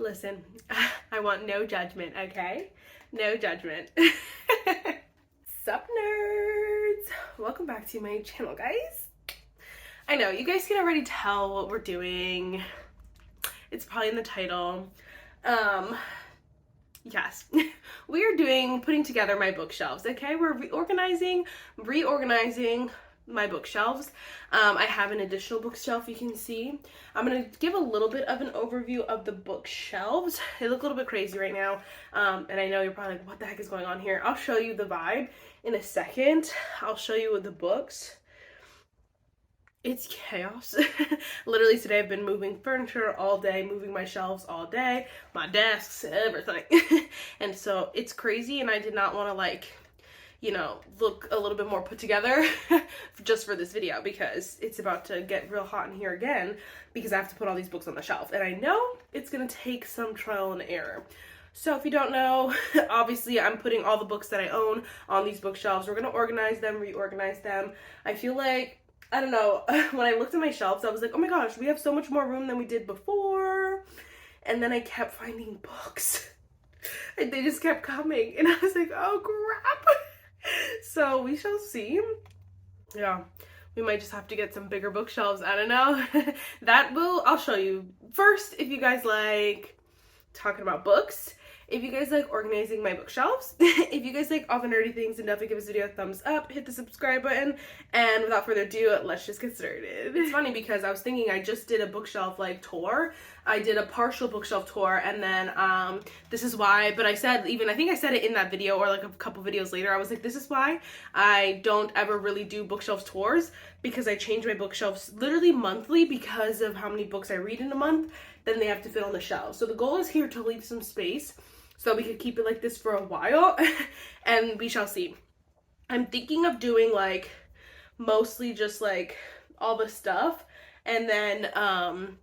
Listen, I want no judgment, okay? No judgment. Sup, nerds? Welcome back to my channel, guys. I know, you guys can already tell what we're doing. It's probably in the title. Yes. We are putting together my bookshelves, okay? We're reorganizing my bookshelves. I have an additional bookshelf you can see. I'm gonna give a little bit of an overview of the bookshelves. They look a little bit crazy right now, and I know you're probably like, what the heck is going on here? I'll show you the vibe in a second. I'll show you the books. It's chaos. Literally today I've been moving furniture all day, moving my shelves all day, my desks, everything. And so it's crazy, and I did not want to, like, you know, look a little bit more put together just for this video, because it's about to get real hot in here again because I have to put all these books on the shelf, and I know it's gonna take some trial and error. So if you don't know, obviously I'm putting all the books that I own on these bookshelves. We're gonna organize them, reorganize them. I feel like, I don't know, when I looked at my shelves, I was like, oh my gosh, we have so much more room than we did before. And then I kept finding books. And they just kept coming, and I was like, oh crap. So we shall see. Yeah, we might just have to get some bigger bookshelves. I don't know. I'll show you. First, if you guys like talking about books, if you guys like organizing my bookshelves, if you guys like all the nerdy things, then definitely give this video a thumbs up, hit the subscribe button, and without further ado, let's just get started. It's funny because I was thinking I just did a bookshelf like tour. I did a partial bookshelf tour, and then this is why, but I think I said it in that video or like a couple videos later, I was like, this is why I don't ever really do bookshelf tours, because I change my bookshelves literally monthly because of how many books I read in a month, then they have to fit on the shelves. So the goal is here to leave some space so we could keep it like this for a while, and we shall see. I'm thinking of doing like mostly just like all the stuff, and then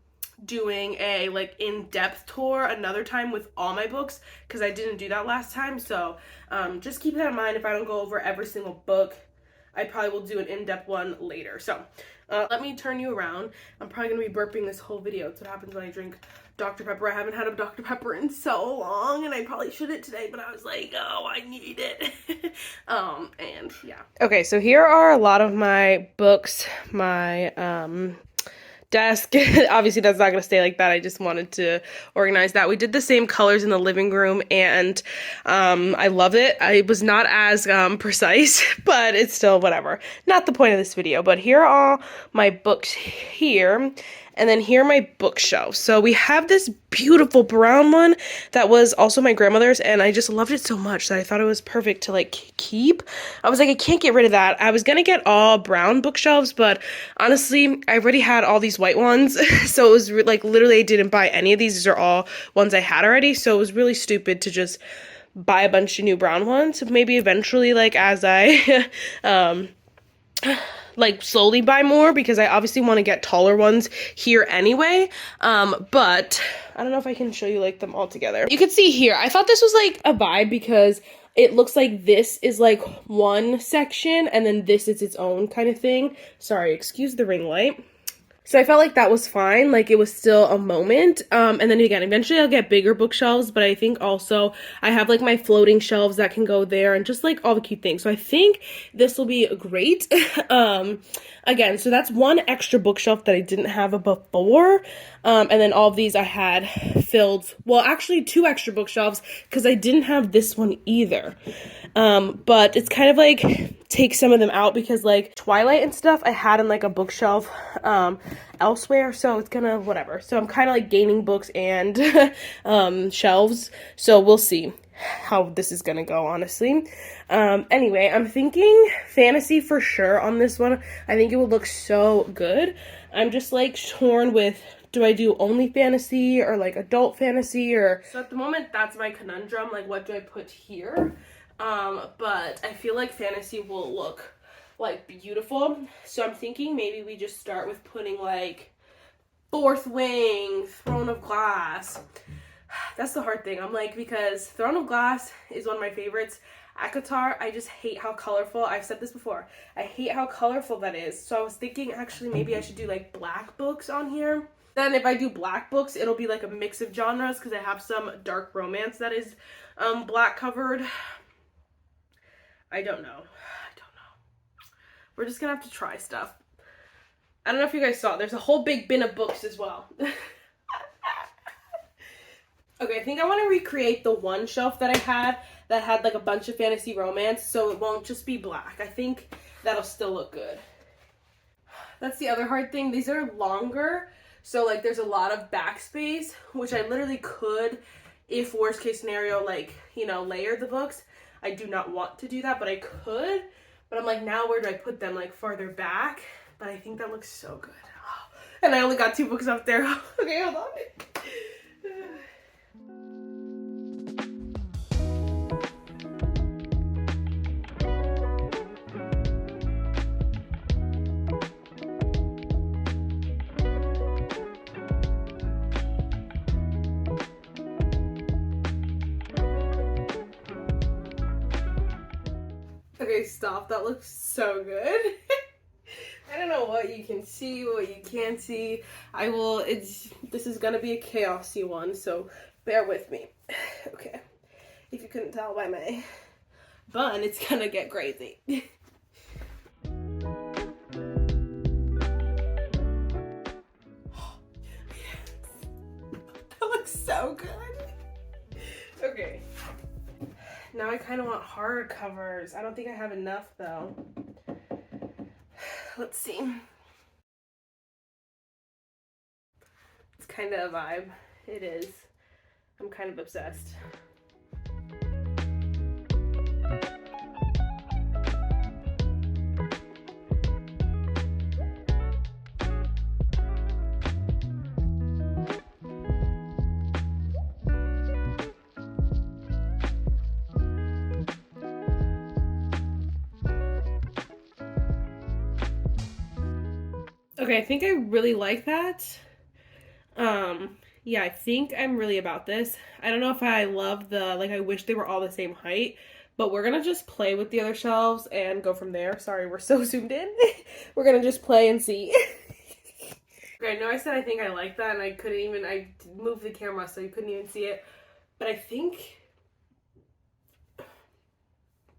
doing a like in-depth tour another time with all my books, because I didn't do that last time. So just keep that in mind. If I don't go over every single book, I probably will do an in-depth one later. So let me turn you around. I'm probably gonna be burping this whole video. It's what happens when I drink Dr. Pepper. I haven't had a Dr. Pepper in so long, and I probably shouldn't today, but I was like, oh, I need it. And yeah. Okay, so here are a lot of my books, my desk. Obviously that's not gonna stay like that. I just wanted to organize that. We did the same colors in the living room, and I loved it. I was not as precise, but it's still whatever. Not the point of this video. But here are all my books here, and then here are my bookshelves. So we have this beautiful brown one that was also my grandmother's, and I just loved it so much that I thought it was perfect to like keep. I was like, I can't get rid of that. I was gonna get all brown bookshelves, but honestly, I already had all these white ones. So it was like literally I didn't buy any of these. These are all ones I had already. So it was really stupid to just buy a bunch of new brown ones. Maybe eventually, like as I like slowly buy more, because I obviously want to get taller ones here anyway. But I don't know if I can show you like them all together. You can see here, I thought this was like a vibe because it looks like this is like one section and then this is its own kind of thing. Sorry, excuse the ring light. So I felt like that was fine, like it was still a moment. And then again, eventually I'll get bigger bookshelves, but I think also I have like my floating shelves that can go there and just like all the cute things. So I think this will be great. Again, so that's one extra bookshelf that I didn't have before. And then all of these I had filled, well, actually 2 extra bookshelves because I didn't have this one either. But it's kind of like take some of them out because like Twilight and stuff I had in like a bookshelf elsewhere, so it's gonna whatever. So I'm kind of like gaining books and shelves, so we'll see how this is gonna go, honestly. Anyway, I'm thinking fantasy for sure on this one. I think it would look so good. I'm just like torn with, do I do only fantasy or like adult fantasy, or so at the moment that's my conundrum, like what do I put here? But I feel like fantasy will look like beautiful, so I'm thinking maybe we just start with putting like Fourth Wing, Throne of Glass. That's the hard thing. I'm like, because Throne of Glass is one of my favorites. ACOTAR, I just hate how colorful, I've said this before, I hate how colorful that is. So I was thinking actually maybe I should do like black books on here. Then if I do black books, it'll be like a mix of genres because I have some dark romance that is black covered. I don't know. We're just gonna have to try stuff. I don't know if you guys saw, there's a whole big bin of books as well. Okay, I think I want to recreate the one shelf that I had that had like a bunch of fantasy romance, so it won't just be black. I think that'll still look good. That's the other hard thing. These are longer, so like there's a lot of backspace, which I literally could, if worst case scenario, like, you know, layer the books. I do not want to do that, but I could. But I'm like, now where do I put them? Like farther back? But I think that looks so good. And I only got 2 books up there. Okay, hold on. Okay, stop. That looks so good. I don't know what you can see, what you can't see. This is gonna be a chaosy one, so bear with me. Okay. If you couldn't tell by my bun, it's gonna get crazy. That looks so good. Okay. Now I kind of want hard covers. I don't think I have enough though. Let's see. It's kind of a vibe. It is. I'm kind of obsessed. Okay, I think I really like that. Yeah, I think I'm really about this. I don't know if I love I wish they were all the same height, but we're gonna just play with the other shelves and go from there. Sorry, we're so zoomed in. We're gonna just play and see. Okay, I know I said I think I like that, and I moved the camera so you couldn't even see it, but I think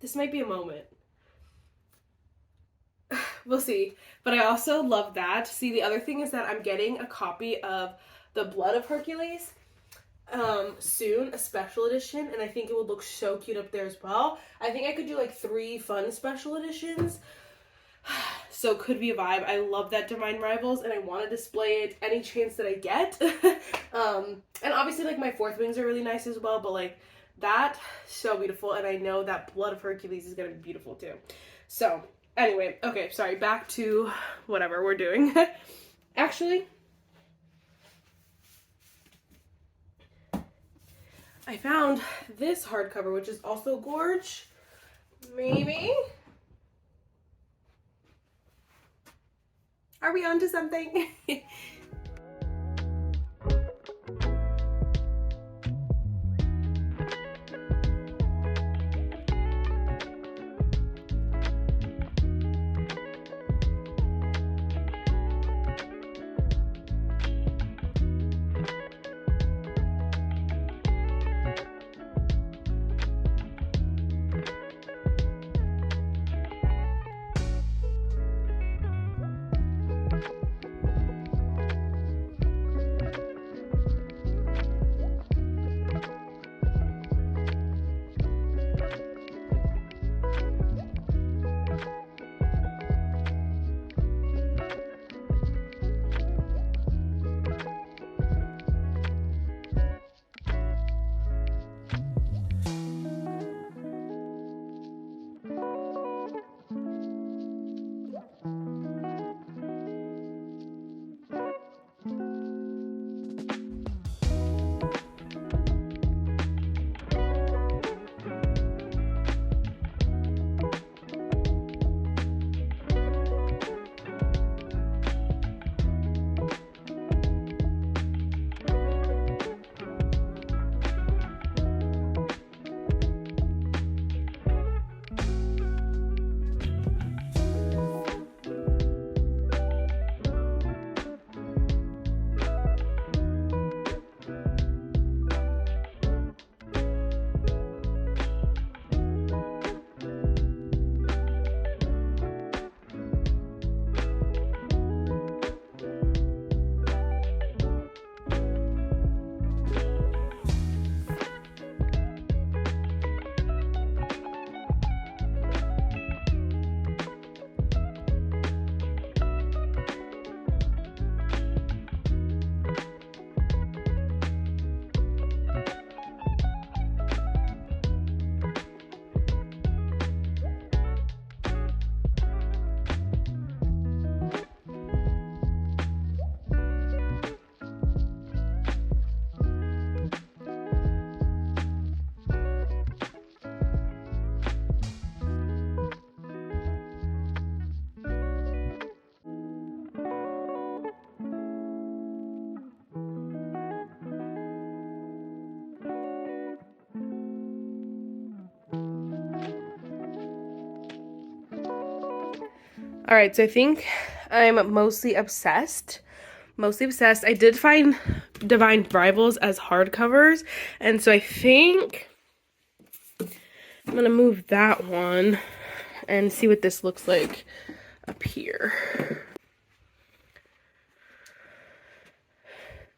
this might be a moment. We'll see. But I also love that. See, the other thing is that I'm getting a copy of The Blood of Hercules soon, a special edition, and I think it would look so cute up there as well. I think I could do like 3 fun special editions. So could be a vibe. I love that Divine Rivals, and I want to display it any chance that I get. And obviously like my Fourth Wings are really nice as well, but like that, so beautiful, and I know that Blood of Hercules is going to be beautiful too. So anyway, okay, sorry, back to whatever we're doing. Actually, I found this hardcover, which is also gorge. Maybe? Are we onto something? All right, so I think I'm mostly obsessed. Mostly obsessed. I did find Divine Rivals as hardcovers, and so I think I'm gonna move that one and see what this looks like up here.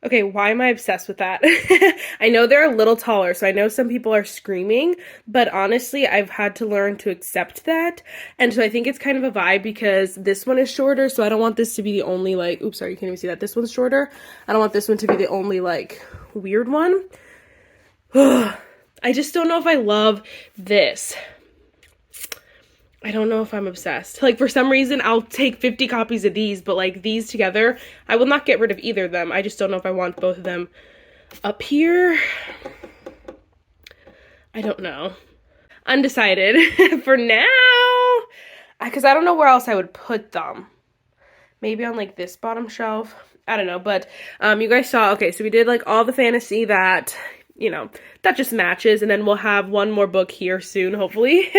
Okay, why am I obsessed with that? I know they're a little taller, so I know some people are screaming, but honestly, I've had to learn to accept that. And so I think it's kind of a vibe because this one is shorter, so I don't want this to be the only, like, oops, sorry, you can't even see that. This one's shorter. I don't want this one to be the only, like, weird one. I just don't know if I love this. I don't know if I'm obsessed. Like, for some reason, I'll take 50 copies of these, but, like, these together, I will not get rid of either of them. I just don't know if I want both of them up here. I don't know. Undecided for now. Because I don't know where else I would put them. Maybe on, like, this bottom shelf. I don't know, but you guys saw, okay, so we did, like, all the fantasy that, you know, that just matches, and then we'll have one more book here soon, hopefully.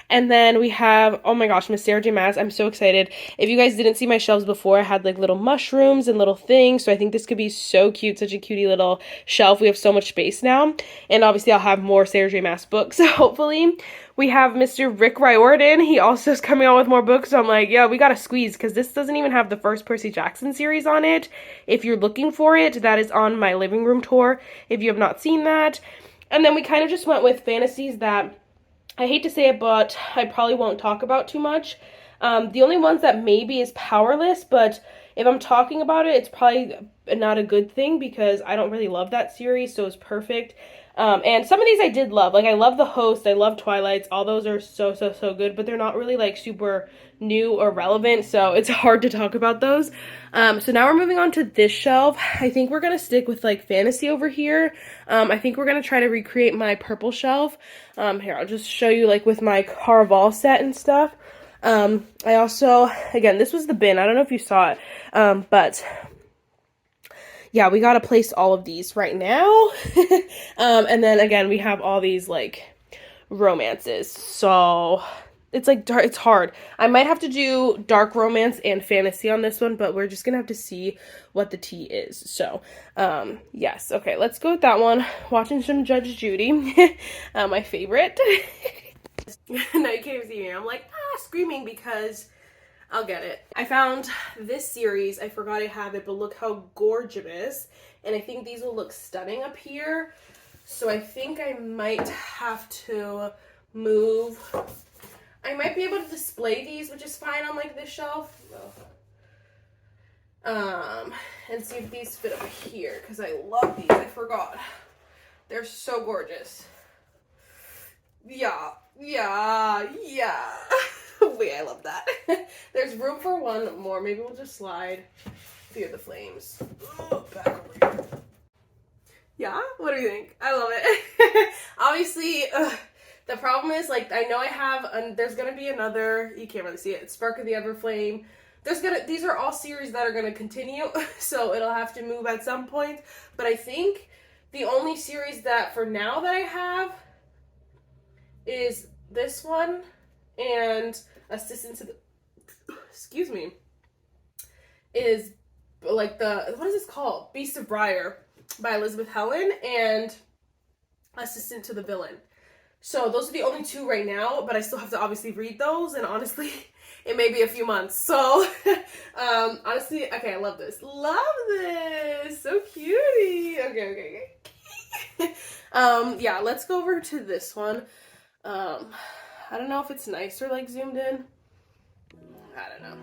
And then we have, oh my gosh, Miss Sarah J. Maas. I'm so excited. If you guys didn't see my shelves before, I had like little mushrooms and little things, so I think this could be so cute, such a cutie little shelf. We have so much space now, and obviously I'll have more Sarah J. Maas books, hopefully. We have Mr. Rick Riordan. He also is coming out with more books, so I'm like, yeah, we gotta squeeze, because this doesn't even have the first Percy Jackson series on it. If you're looking for it, that is on my living room tour, if you have not seen that. And then we kind of just went with fantasies that, I hate to say it, but I probably won't talk about too much. The only ones that maybe is Powerless, but if I'm talking about it, it's probably not a good thing because I don't really love that series, so it's perfect. And some of these I did love. Like, I love The Host, I love Twilights. All those are so good, but they're not really, like, super new or relevant, so it's hard to talk about those. So now we're moving on to this shelf. I think we're going to stick with, like, fantasy over here. I think we're going to try to recreate my purple shelf. Here, I'll just show you, like, with my Carval set and stuff. I also, again, this was the bin. I don't know if you saw it, but yeah, we gotta place all of these right now. And then again, we have all these like romances. So it's like dark, it's hard. I might have to do dark romance and fantasy on this one, but we're just gonna have to see what the tea is. So yes, okay, let's go with that one. Watching some Judge Judy, my favorite. Now you can't even see me. I'm like screaming because I'll get it. I found this series. I forgot I have it, but look how gorgeous. And I think these will look stunning up here. So I think I might have to move. I might be able to display these, which is fine on like this shelf. And see if these fit up here, because I love these. I forgot. They're so gorgeous. Yeah. Wait, I love that. There's room for one more. Maybe we'll just slide Fear the Flames. Back over here. Yeah? What do you think? I love it. Obviously, the problem is, like, I know I have, there's gonna be another, you can't really see it, Spark of the Everflame. These are all series that are gonna continue, so it'll have to move at some point. But I think the only series that, for now, that I have is this one and Assistant to the, excuse me, is like the, what is this called? Beast of Briar by Elizabeth Helen and Assistant to the Villain. So those are the only two right now, but I still have to obviously read those, and honestly, it may be a few months. So, honestly, okay, I love this. Love this! So cutie! Okay. Yeah, let's go over to this one. I don't know if it's nicer, like, zoomed in. I don't know.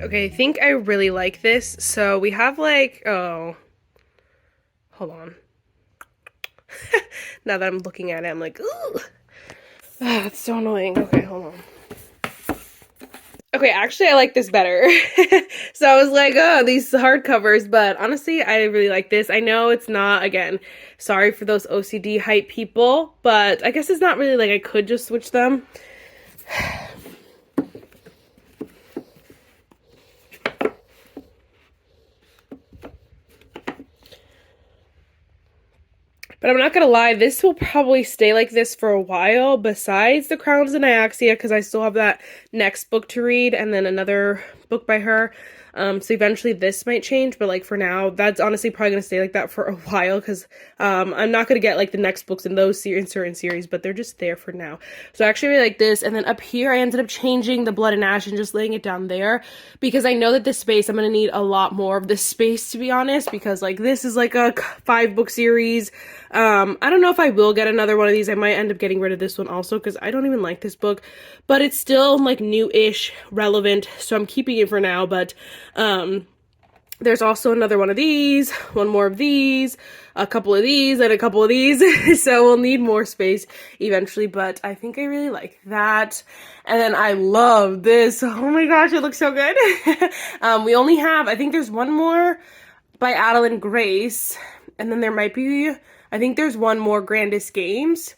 Okay, I think I really like this. So we have like, oh, hold on. Now that I'm looking at it, I'm like, ooh. Ah, that's so annoying. Okay, hold on. Okay, actually, I like this better. So I was like, oh, these hardcovers, but honestly, I really like this. I know it's not, again, sorry for those OCD hype people, but I guess it's not really like I could just switch them. But I'm not gonna lie, this will probably stay like this for a while, besides The Crowns and Iaxia, because I still have that next book to read, and then another book by her. So eventually this might change, but like for now, that's honestly probably gonna stay like that for a while, because I'm not gonna get like the next books in those certain series, but they're just there for now. So I actually really like this, and then up here I ended up changing the Blood and Ash and just laying it down there, because I know that this space, I'm gonna need a lot more of this space, to be honest, because like this is like a 5-book series. I don't know if I will get another one of these. I might end up getting rid of this one also, because I don't even like this book, but it's still like new-ish, relevant, so I'm keeping it for now. But there's also another one of these, one more of these, a couple of these, and a couple of these. So we'll need more space eventually, but I think I really like that. And then I love this. Oh my gosh, it looks so good. We only have, I think there's one more by Adeline Grace, and then there might be, I think there's one more Grandest Games,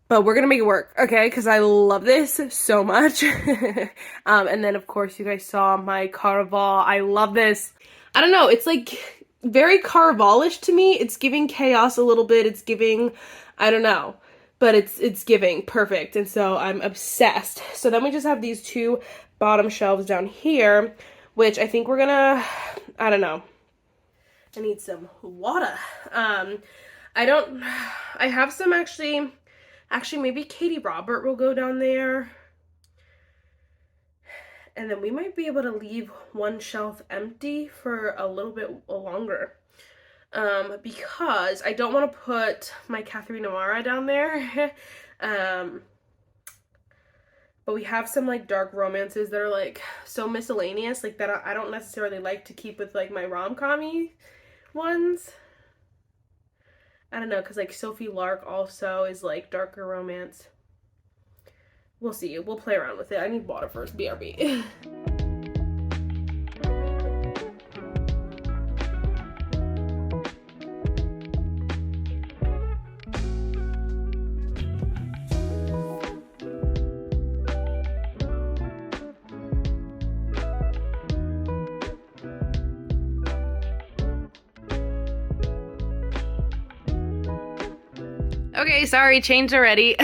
but we're gonna make it work, okay? Because I love this so much. And then, of course, you guys saw my Caraval. I love this. I don't know, it's like very Caraval-ish to me. It's giving chaos a little bit. It's giving, I don't know, but it's giving perfect. And so I'm obsessed. So then we just have these two bottom shelves down here, which I think we're gonna, I don't know. I need some water. I have some actually maybe Katie Robert will go down there. And then we might be able to leave one shelf empty for a little bit longer. Because I don't want to put my Catherine Amara down there. But we have some like dark romances that are like so miscellaneous, like that I don't necessarily like to keep with like my rom-com-y ones. I don't know, because like Sophie Lark also is like darker romance. We'll see. We'll play around with it. I need water first. BRB. Okay, sorry, changed already.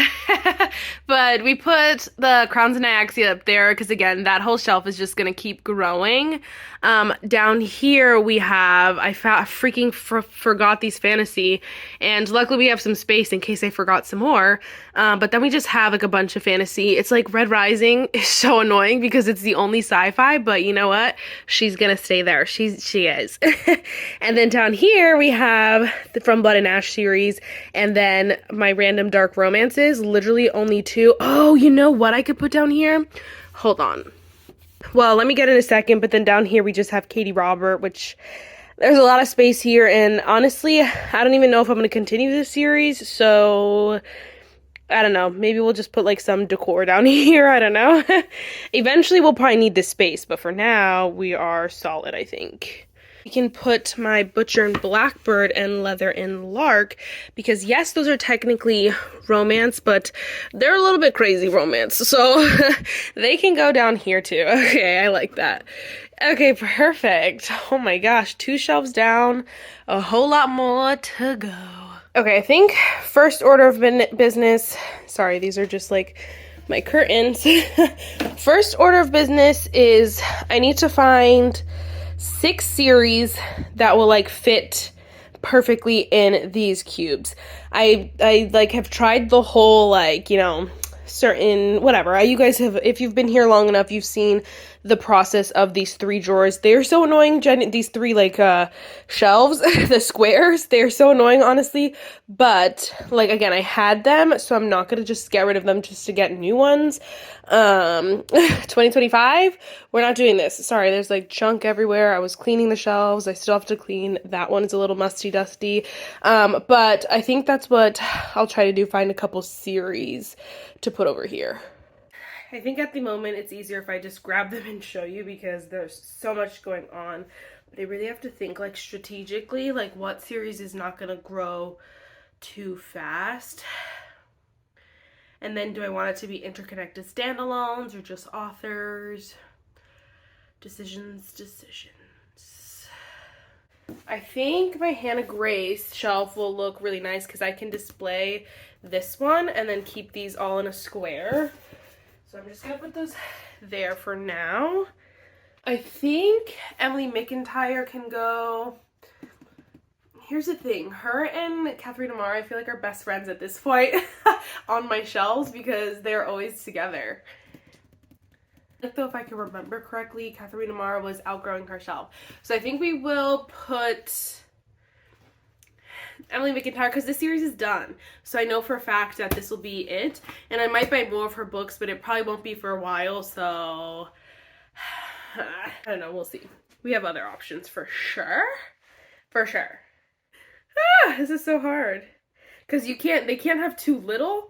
But we put the Crowns and Iaxia up there because, again, that whole shelf is just going to keep growing. Down here we have, I freaking forgot these fantasy, and luckily we have some space in case I forgot some more. But then we just have like a bunch of fantasy. It's like Red Rising is so annoying because it's the only sci-fi, but you know what? She's going to stay there. She is. And then down here we have the From Blood and Ash series, and then my random dark romances, literally only 2. Oh, you know what I could put down here? Hold on. Well, let me get in a second, but then down here we just have Katie Robert, which there's a lot of space here, and honestly, I don't even know if I'm going to continue this series, so I don't know. Maybe we'll just put like some decor down here. I don't know. Eventually we'll probably need this space, but for now we are solid, I think. We can put my Butcher and Blackbird and Leather and Lark, because yes, those are technically romance, but they're a little bit crazy romance, so they can go down here too. Okay, I like that. Okay, perfect. Oh my gosh, 2 shelves down, a whole lot more to go. Okay, I think first order of business, sorry, these are just like my curtains. First order of business is I need to find 6 series that will like fit perfectly in these cubes. I like have tried the whole like, you know, certain whatever. You guys have, if you've been here long enough, you've seen the process of these 3 drawers. They're so annoying, these 3 like shelves, the squares, they're so annoying, honestly. But like, again, I had them, so I'm not gonna just get rid of them just to get new ones. 2025, we're not doing this. Sorry, there's like junk everywhere. I was cleaning the shelves. I still have to clean. That one is a little musty dusty. But I think that's what I'll try to do, find a couple series to put over here. I think at the moment it's easier if I just grab them and show you because there's so much going on. But I really have to think like strategically, like what series is not gonna grow too fast. And then do I want it to be interconnected standalones or just authors? Decisions. I think my Hannah Grace shelf will look really nice because I can display this one and then keep these all in a square. So I'm just gonna put those there for now. I think Emily McIntyre can go. Here's the thing, her and Catherine Amara, I feel like are best friends at this point on my shelves because they're always together. Though if I can remember correctly, Catherine Amara was outgrowing her shelf. So I think we will put Emily McIntyre because this series is done. So I know for a fact that this will be it. And I might buy more of her books, but it probably won't be for a while. So I don't know, we'll see. We have other options for sure. For sure. This is so hard. Because they can't have too little,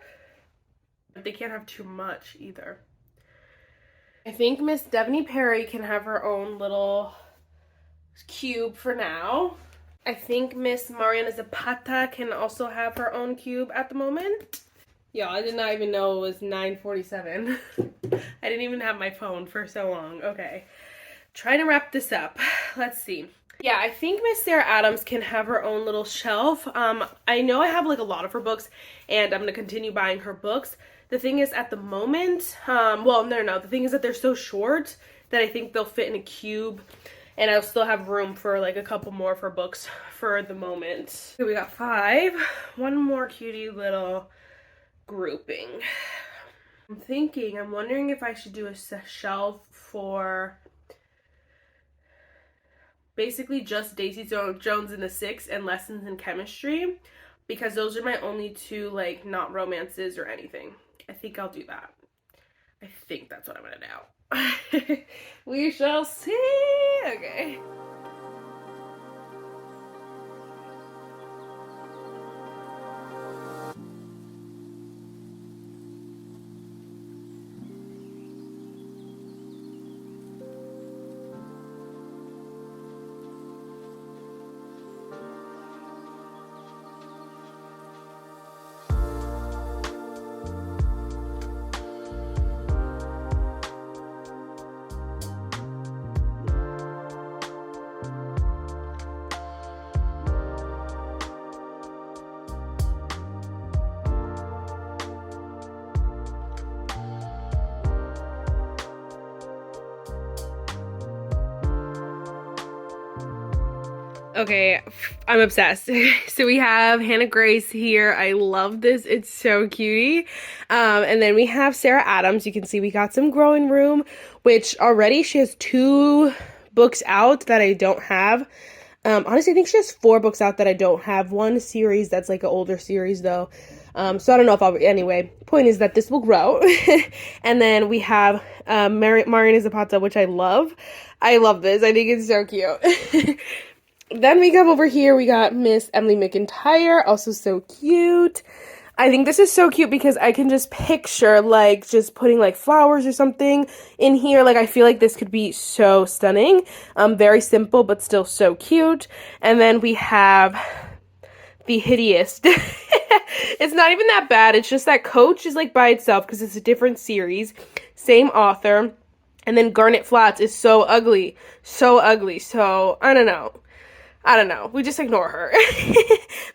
but they can't have too much either. I think Miss Devaney Perry can have her own little cube for now. I think Miss Mariana Zapata can also have her own cube at the moment. Yeah, I did not even know it was 9:47. I didn't even have my phone for so long. Okay, trying to wrap this up. Let's see. Yeah, I think Miss Sarah Adams can have her own little shelf. I know I have like a lot of her books and I'm going to continue buying her books. The thing is at the moment, well, no. The thing is that they're so short that I think they'll fit in a cube and I'll still have room for like a couple more of her books for the moment. So we got 5. One more cutie little grouping. I'm wondering if I should do a shelf for basically just Daisy Jones and the Six and Lessons in Chemistry because those are my only 2 like not romances or anything. I think I'll do that. I think that's what I'm gonna do. We shall see. Okay. Okay, I'm obsessed. So we have Hannah Grace here. I love this. It's so cutie. And then we have Sarah Adams. You can see we got some growing room, which already she has 2 books out that I don't have. Honestly, I think she has 4 books out that I don't have. One series that's like an older series though. So I don't know if anyway, point is that this will grow. And then we have Mariana Zapata, which I love. I love this. I think it's so cute. Then we come over here, we got Miss Emily McIntyre, also so cute. I think this is so cute because I can just picture like just putting like flowers or something in here. Like I feel like this could be so stunning. Very simple but still so cute. And then we have the hideous. It's not even that bad. It's just that Coach is like by itself because it's a different series. Same author. And then Garnet Flats is so ugly. So ugly. So I don't know. We just ignore her.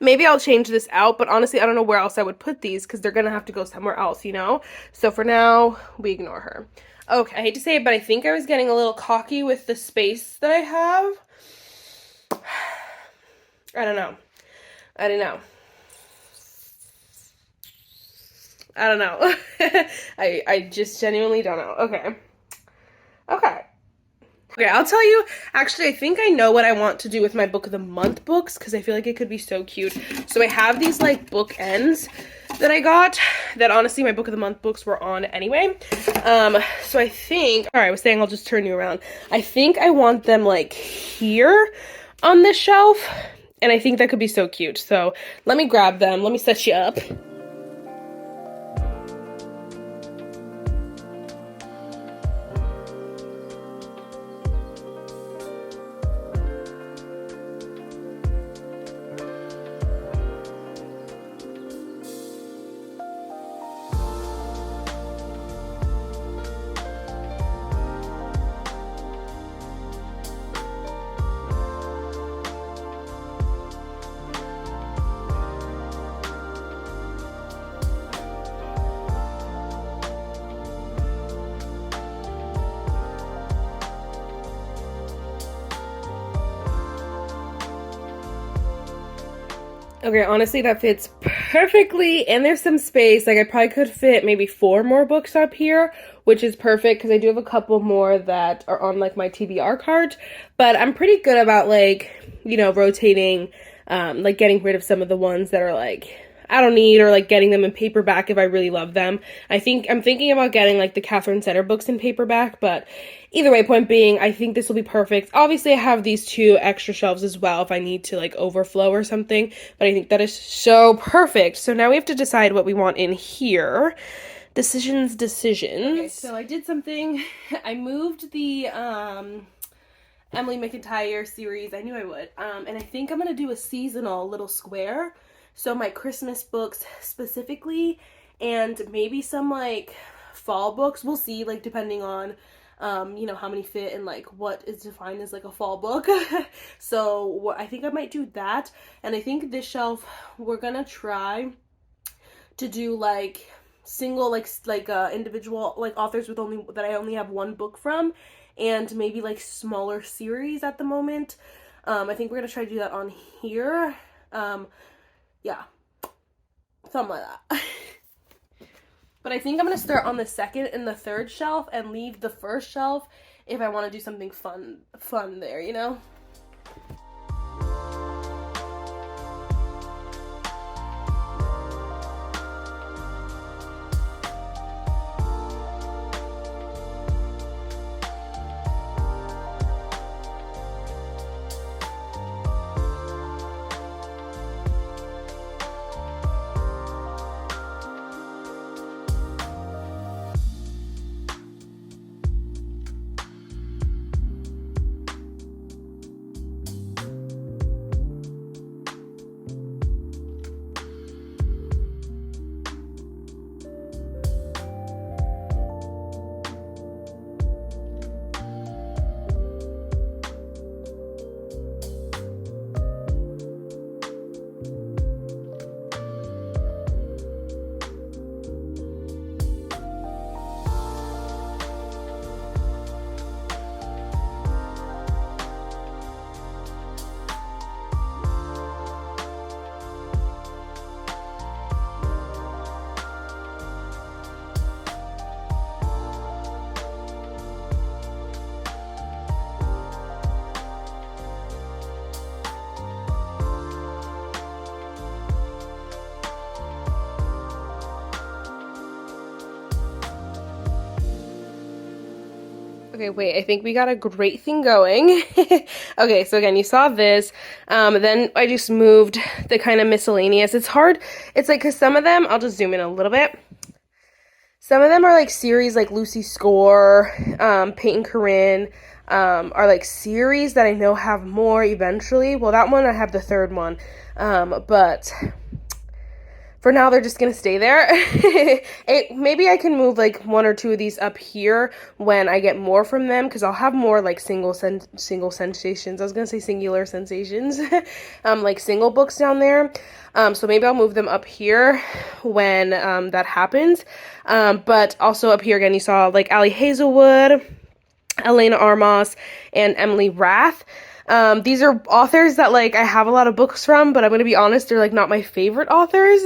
Maybe I'll change this out, but honestly, I don't know where else I would put these because they're going to have to go somewhere else, you know? So for now, we ignore her. Okay, I hate to say it, but I think I was getting a little cocky with the space that I have. I don't know. I just genuinely don't know. Okay. Okay, I'll tell you, actually, I think I know what I want to do with my book of the month books because I feel like it could be so cute. So I have these like bookends that I got that honestly my book of the month books were on anyway. So I think, all right, I was saying I'll just turn you around. I think I want them like here on this shelf, and I think that could be so cute. So let me grab them. Let me set you up. Okay, honestly, that fits perfectly, and there's some space. Like, I probably could fit maybe 4 more books up here, which is perfect, because I do have a couple more that are on, like, my TBR cart, but I'm pretty good about, like, you know, rotating, like, getting rid of some of the ones that are, like, I don't need, or, like, getting them in paperback if I really love them. I'm thinking about getting, like, the Catherine Center books in paperback, but either way, point being, I think this will be perfect. Obviously, I have these 2 extra shelves as well if I need to, like, overflow or something, but I think that is so perfect. So now we have to decide what we want in here. Decisions. Okay, so I did something. I moved the, Emily McIntyre series. I knew I would. And I think I'm going to do a seasonal little square. So my Christmas books specifically, and maybe some, like, fall books. We'll see, like, depending on you know, how many fit and like what is defined as like a fall book. So I think I might do that, and I think this shelf we're gonna try to do like single like individual like authors with only that I only have 1 book from, and maybe like smaller series at the moment. I think we're gonna try to do that on here. Yeah, something like that. But I think I'm going to start on the 2nd and the 3rd shelf and leave the 1st shelf if I want to do something fun there, you know? Okay, wait, I think we got a great thing going. Okay, so again, you saw this. Then I just moved the kind of miscellaneous. It's hard. It's like, because some of them, I'll just zoom in a little bit. Some of them are like series like Lucy Score, Peyton Corinne, are like series that I know have more eventually. Well, that one, I have the 3rd one. But for now, they're just gonna stay there. Maybe I can move like 1 or 2 of these up here when I get more from them, because I'll have more like single sensations. I was gonna say singular sensations, like single books down there. So maybe I'll move them up here when that happens. But also up here again, you saw like Allie Hazelwood, Elena Armas, and Emily Rath. These are authors that, like, I have a lot of books from, but I'm going to be honest, they're, like, not my favorite authors.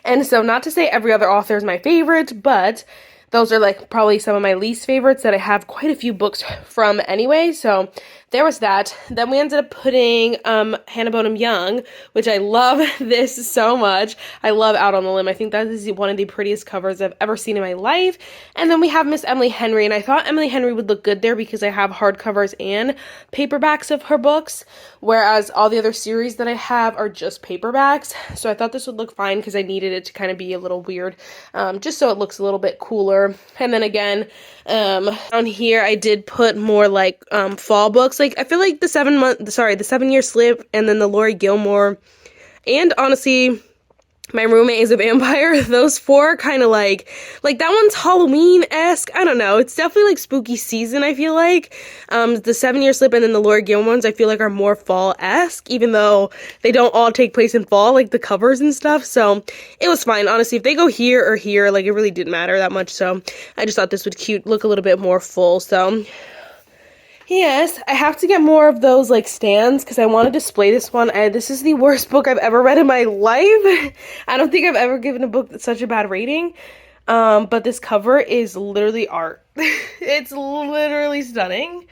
And so not to say every other author is my favorite, but those are like probably some of my least favorites that I have quite a few books from anyway. So there was that. Then we ended up putting Hannah Bonham Young, which I love this so much. I love Out on the Limb. I think that is one of the prettiest covers I've ever seen in my life. And then we have Miss Emily Henry, and I thought Emily Henry would look good there because I have hardcovers and paperbacks of her books, whereas all the other series that I have are just paperbacks. So I thought this would look fine because I needed it to kind of be a little weird, just so it looks a little bit cooler. And then again, down here I did put more like fall books. Like I feel like the 7 Year Slip, and then the Lori Gilmore, and honestly My Roommate is a Vampire, those four kind of like that one's Halloween-esque. I don't know, it's definitely like spooky season, I feel like. The 7 Year Slip and then the Lori Gilmore ones I feel like are more fall-esque, even though they don't all take place in fall, like the covers and stuff. So it was fine, honestly. If they go here or here, like it really didn't matter that much. So I just thought this would look a little bit more full. So yes, I have to get more of those like stands because I want to display this one. This is the worst book I've ever read in my life. I don't think I've ever given a book such a bad rating. But this cover is literally art. It's literally stunning.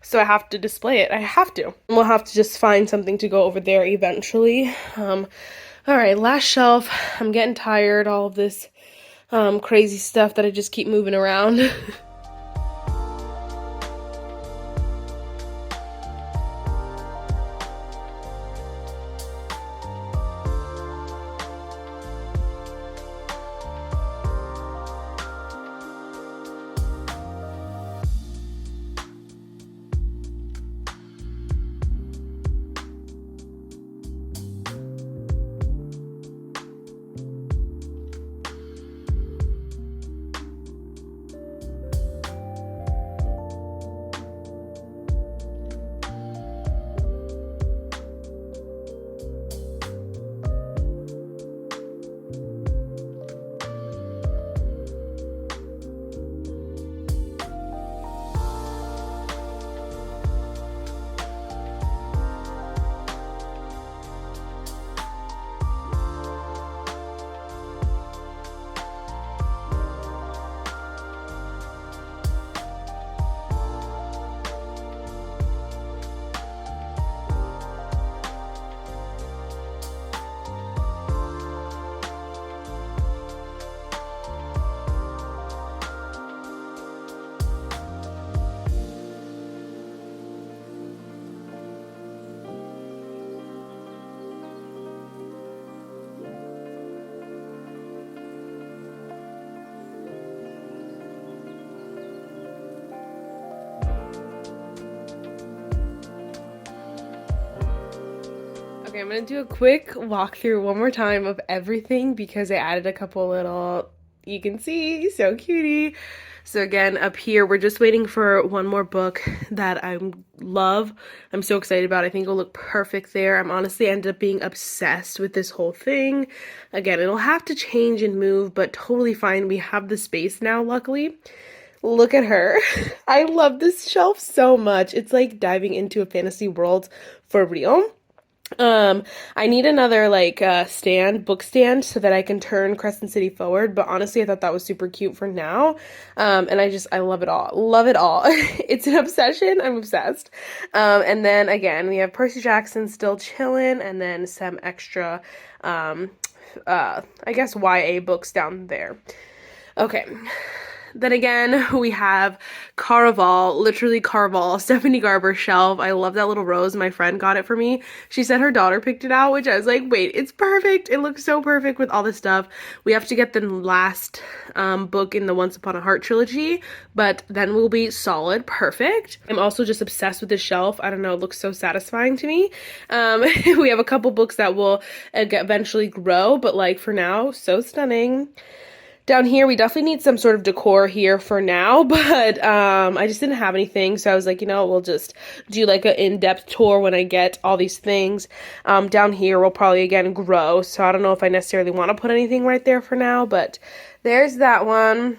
So I have to display it. I have to. We'll have to just find something to go over there eventually. All right, last shelf. I'm getting tired. All of this crazy stuff that I just keep moving around. Okay, I'm gonna do a quick walkthrough one more time of everything because I added a couple little, you can see, so cutie. So again, up here, we're just waiting for one more book that I love. I'm so excited about. I think it'll look perfect there. I'm honestly ended up being obsessed with this whole thing. Again, it'll have to change and move, but totally fine. We have the space now, luckily. Look at her. I love this shelf so much. It's like diving into a fantasy world for real. I need another like book stand so that I can turn Crescent City forward, but honestly I thought that was super cute for now. And I love it all. Love it all. It's an obsession. I'm obsessed. And then again, we have Percy Jackson still chilling, and then some extra I guess YA books down there. Okay. Then again, we have Caraval, literally Caraval, Stephanie Garber shelf. I love that little rose. My friend got it for me. She said her daughter picked it out, which I was like, wait, it's perfect. It looks so perfect with all this stuff. We have to get the last book in the Once Upon a Heart trilogy, but then we'll be solid, perfect. I'm also just obsessed with this shelf. I don't know, it looks so satisfying to me. We have a couple books that will eventually grow, but like for now, so stunning. Down here, we definitely need some sort of decor here for now, but I just didn't have anything, so I was like, you know, we'll just do like an in-depth tour when I get all these things. Down here, we'll probably, again, grow, so I don't know if I necessarily want to put anything right there for now, but there's that one.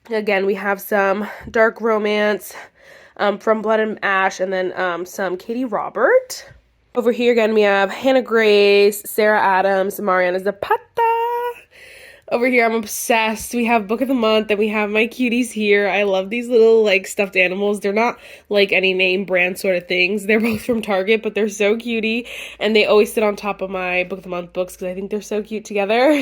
Again, we have some dark romance from Blood and Ash, and then some Katie Robert. Over here, again, we have Hannah Grace, Sarah Adams, Mariana Zapata. Over here, I'm obsessed. We have book of the month, and we have my cuties here. I love these little like stuffed animals. They're not like any name brand sort of things. They're both from Target, but they're so cutie, and they always sit on top of my book of the month books because I think they're so cute together.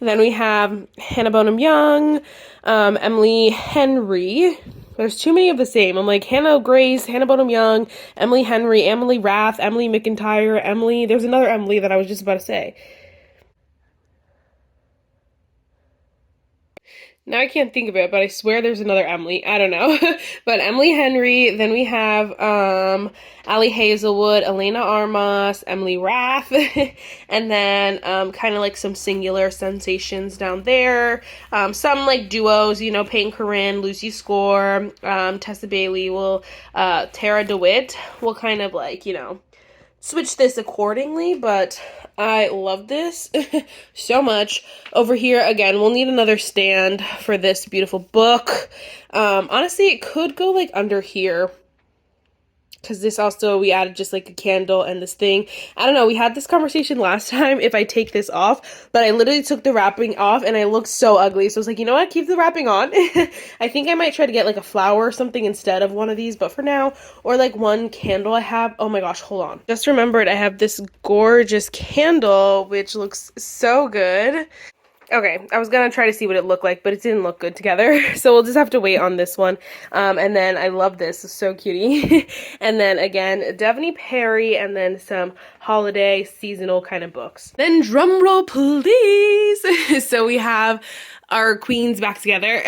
Then we have Hannah Bonham Young, Emily Henry. There's too many of the same. I'm like Hannah Grace, Hannah Bonham Young, Emily Henry, Emily Rath, Emily McIntyre, Emily. There's another Emily that I was just about to say. Now I can't think of it, but I swear there's another Emily. I don't know. But Emily Henry, then we have Allie Hazelwood, Elena Armas, Emily Rath, and then kind of like some singular sensations down there. Some like duos, you know, Peyton Corinne, Lucy Score, Tessa Bailey will, Tara DeWitt will kind of like, you know, switch this accordingly, but I love this so much. Over here, again, we'll need another stand for this beautiful book. Honestly, it could go like under here, because this also, we added just like a candle and this thing. I don't know, we had this conversation last time if I take this off, but I literally took the wrapping off and I looked so ugly. So I was like, you know what, keep the wrapping on. I think I might try to get like a flower or something instead of one of these, but for now, or like one candle I have. Oh my gosh, hold on. Just remembered I have this gorgeous candle, which looks so good. Okay, I was gonna try to see what it looked like, but it didn't look good together. So we'll just have to wait on this one. And then I love this, it's so cutie. And then again, Devaney Perry, and then some holiday seasonal kind of books. Then drum roll please. So we have our queens back together.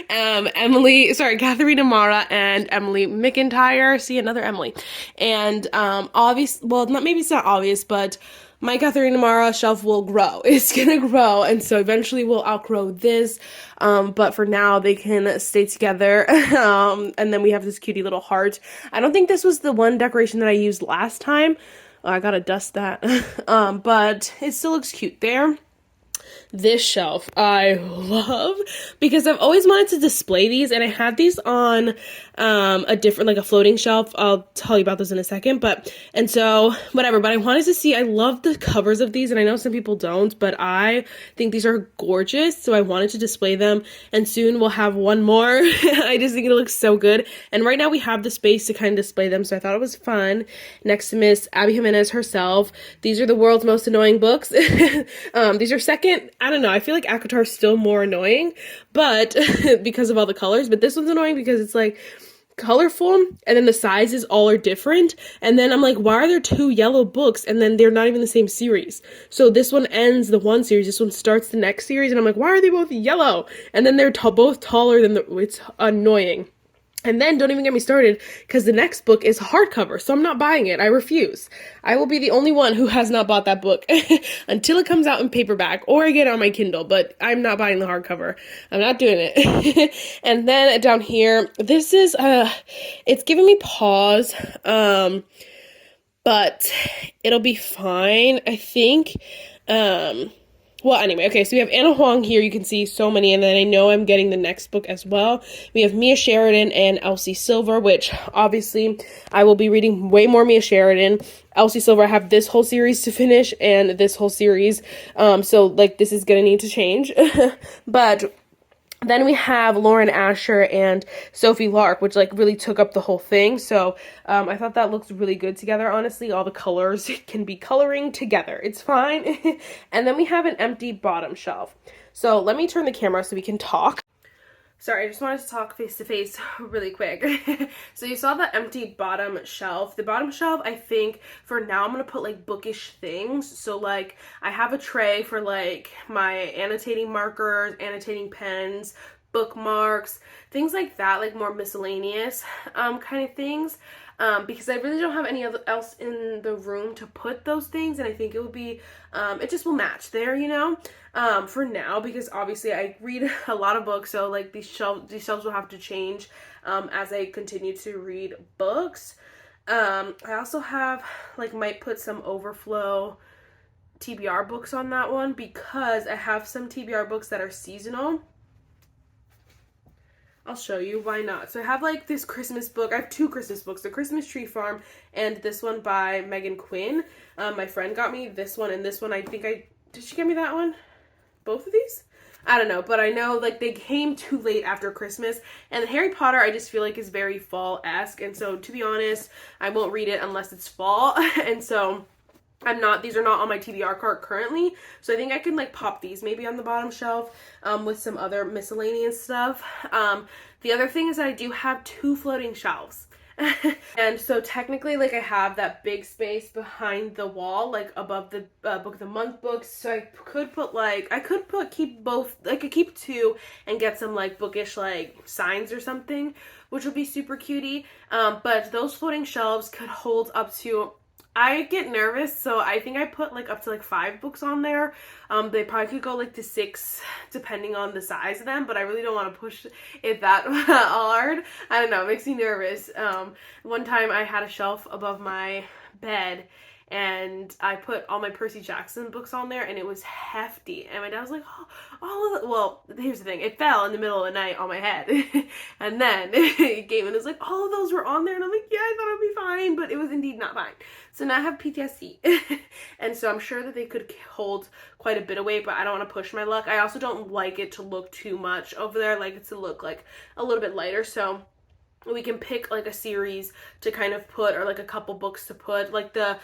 Katharine Amara and Emily McIntyre. See, another Emily. And maybe it's not obvious, but my Katharine Amara shelf will grow. It's gonna grow, and so eventually we'll outgrow this. But for now, they can stay together. And then we have this cutie little heart. I don't think this was the one decoration that I used last time. I gotta dust that. But it still looks cute there. This shelf I love because I've always wanted to display these, and I had these on a different, like a floating shelf. I'll tell you about those in a second, and so whatever, but I wanted to see, I love the covers of these, and I know some people don't, but I think these are gorgeous, so I wanted to display them, and soon we'll have one more. I just think it looks so good, and right now we have the space to kind of display them, so I thought it was fun. Next to Miss Abby Jimenez herself. These are the world's most annoying books. These are second. I don't know, I feel like ACOTAR's still more annoying, but because of all the colors, but this one's annoying because it's like colorful, and then the sizes all are different, and then I'm like, why are there two yellow books and then they're not even the same series? So this one ends the one series, this one starts the next series, and I'm like, why are they both yellow? And then they're both taller than it's annoying. And then don't even get me started because the next book is hardcover, so I'm not buying it. I refuse. I will be the only one who has not bought that book until it comes out in paperback or I get it on my Kindle, but I'm not buying the hardcover. I'm not doing it. And then down here, this is, it's giving me pause, but it'll be fine, I think. Well, anyway, okay, so we have Anna Huang here. You can see so many, and then I know I'm getting the next book as well. We have Mia Sheridan and Elsie Silver, which obviously I will be reading way more Mia Sheridan. Elsie Silver, I have this whole series to finish and this whole series, so like this is gonna need to change. But then we have Lauren Asher and Sophie Lark, which like really took up the whole thing. So I thought that looks really good together. Honestly, all the colors can be coloring together. It's fine. And then we have an empty bottom shelf. So let me turn the camera so we can talk. Sorry, I just wanted to talk face to face really quick. So you saw the empty bottom shelf. The bottom shelf, I think for now I'm gonna put like bookish things. So like I have a tray for like my annotating markers, annotating pens, bookmarks, things like that, like more miscellaneous kind of things. Because I really don't have any else in the room to put those things, and I think it would be, it just will match there, you know, for now, because obviously I read a lot of books, so like these shelves will have to change as I continue to read books. I also have, like, might put some overflow TBR books on that one, because I have some TBR books that are seasonal. I'll show you, why not? So I have like this Christmas book. I have two Christmas books, The Christmas Tree Farm and this one by Megan Quinn. My friend got me this one and this one. Did she get me that one? both of these. I don't know, but I know like they came too late after Christmas, and Harry Potter I just feel like is very fall-esque, and so to be honest, I won't read it unless it's fall, and so these are not on my TBR cart currently, so I think I can like pop these maybe on the bottom shelf with some other miscellaneous stuff. The other thing is that I do have 2 floating shelves. And so technically like I have that big space behind the wall like above the book of the month books, so I could put like keep both, I could keep 2 and get some like bookish like signs or something, which would be super cutie. But those floating shelves could hold up to, I get nervous, so I think I put like up to like 5 books on there. They probably could go like to 6 depending on the size of them, but I really don't want to push it that hard. I don't know, it makes me nervous. One time I had a shelf above my bed and I put all my Percy Jackson books on there and it was hefty, and my dad was like, oh, all of the, well, here's the thing, it fell in the middle of the night on my head and then it came and it was like, all of those were on there, and I'm like, yeah, I thought it would be fine, but it was indeed not fine. So now I have PTSD and so I'm sure that they could hold quite a bit of weight, but I don't want to push my luck. I also don't like it to look too much over there, like it to look like a little bit lighter, so we can pick like a series to kind of put, or like a couple books to put. Like the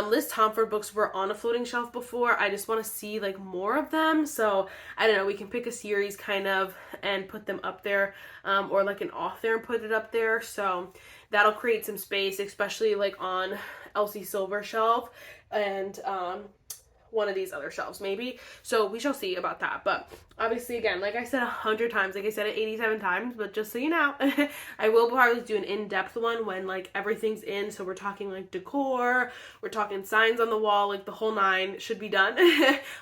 Liz Tomford books were on a floating shelf before. I just want to see like more of them, so I don't know, we can pick a series kind of and put them up there, or like an author and put it up there, so that'll create some space, especially like on Elsie Silver shelf and one of these other shelves maybe, so we shall see about that. But obviously, again, like I said 100 times, like I said it 87 times, but just so you know, I will probably do an in-depth one when like everything's in, so we're talking like decor, we're talking signs on the wall, like the whole 9 should be done.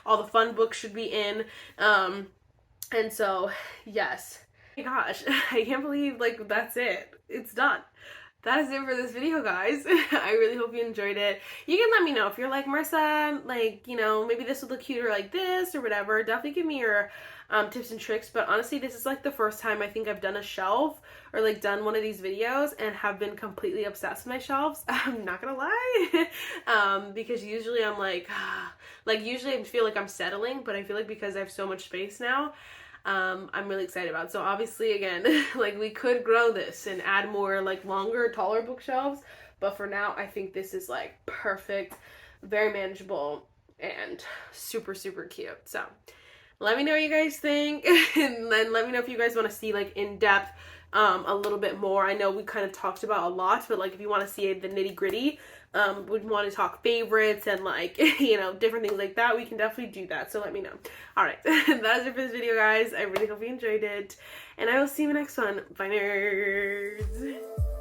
All the fun books should be in, and so yes, oh my gosh, I can't believe like that's it, it's done. That is it for this video, guys. I really hope you enjoyed it. You can let me know if you're like, Marissa, like, you know, maybe this would look cuter like this or whatever. Definitely give me your tips and tricks. But honestly, this is like the first time I think I've done a shelf or like done one of these videos and have been completely obsessed with my shelves. I'm not gonna lie. Because usually I'm like usually I feel like I'm settling, but I feel like because I have so much space now, I'm really excited about. So obviously, again, like we could grow this and add more like longer, taller bookshelves, but for now I think this is like perfect, very manageable, and super, super cute. So let me know what you guys think, and then let me know if you guys want to see like in depth a little bit more. I know we kind of talked about a lot, but like if you want to see the nitty gritty, would want to talk favorites and like, you know, different things like that, we can definitely do that, so let me know. Alright, that is it for this video, guys. I really hope you enjoyed it, and I will see you in the next one. Bye, nerds.